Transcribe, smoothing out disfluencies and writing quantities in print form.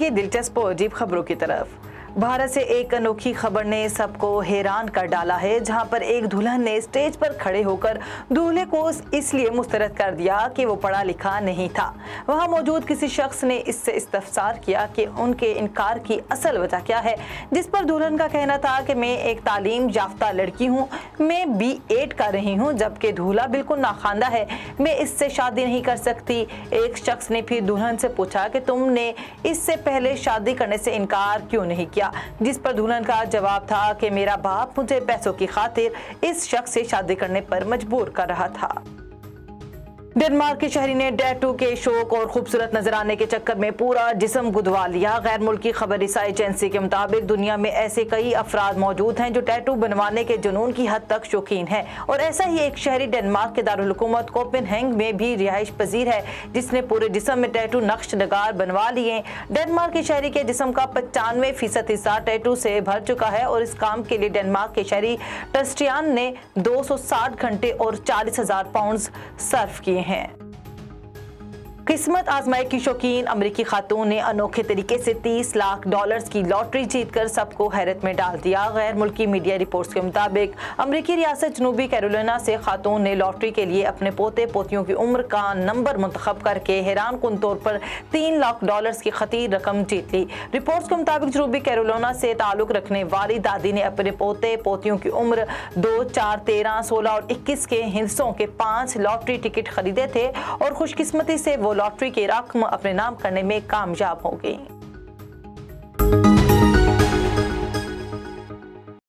बढ़ेंगे दिलचस्प और अजीब खबरों की तरफ। भारत से एक अनोखी खबर ने सबको हैरान कर डाला है, जहां पर एक दुल्हन ने स्टेज पर खड़े होकर दूल्हे को इसलिए मुस्तरद कर दिया कि वो पढ़ा लिखा नहीं था। वहां मौजूद किसी शख्स ने इससे इस्तफसार किया कि उनके इनकार की असल वजह क्या है, जिस पर दुल्हन का कहना था कि मैं एक तालीम याफ्ता लड़की हूँ, मैं B.Ed कर रही हूँ, जबकि दूल्हा बिल्कुल नाखानदा है, मैं इससे शादी नहीं कर सकती। एक शख्स ने फिर दुल्हन से पूछा कि तुमने इससे पहले शादी करने से इनकार क्यों नहीं किया, जिस पर दुल्हन का जवाब था कि मेरा बाप मुझे पैसों की खातिर इस शख्स से शादी करने पर मजबूर कर रहा था। डेनमार्क के शहरी ने टैटू के शौक और खूबसूरत नजर आने के चक्कर में पूरा जिस्म गुदवा लिया। गैर मुल्की खबर रिसाई एजेंसी के मुताबिक दुनिया में ऐसे कई अफराद मौजूद हैं जो टैटू बनवाने के जुनून की हद तक शौकीन हैं, और ऐसा ही एक शहरी डेनमार्क के दारुल हुकूमत कोपेनहेगन में भी रिहाइश पजीर है, जिसने पूरे जिस्म में टैटू नक्श नगार बनवा लिए। डेनमार्क के शहरी के जिस्म का 95% हिस्सा टैटू से भर चुका है, और इस काम के लिए डेनमार्क के शहरी ट्रस्टियान ने 260 घंटे और 40,000 पाउंड सर्फ किए हैं। किस्मत आजमाई की शौकीन अमरीकी खातून ने अनोखे तरीके से $30 लाख की लॉटरी जीतकर सबको हैरत में डाल दिया। गैर मुल्की मीडिया रिपोर्ट्स के मुताबिक अमरीकी रियासत जनूबी कैरोलिना से खातून ने लॉटरी के लिए अपने पोते पोतियों की उम्र का नंबर मुंतखब करके हैरान कुन तौर पर $3 लाख की खतीर रकम जीत ली। रिपोर्ट्स के मुताबिक जनूबी कैरोलिना से ताल्लुक रखने वाली दादी ने अपने पोते पोतियों की उम्र 2, 4, 13, 16 और 21 के हिस्सों के 5 लॉटरी टिकट खरीदे थे, और खुशकिस्मती से वो लॉटरी की रकम अपने नाम करने में कामयाब हो गई।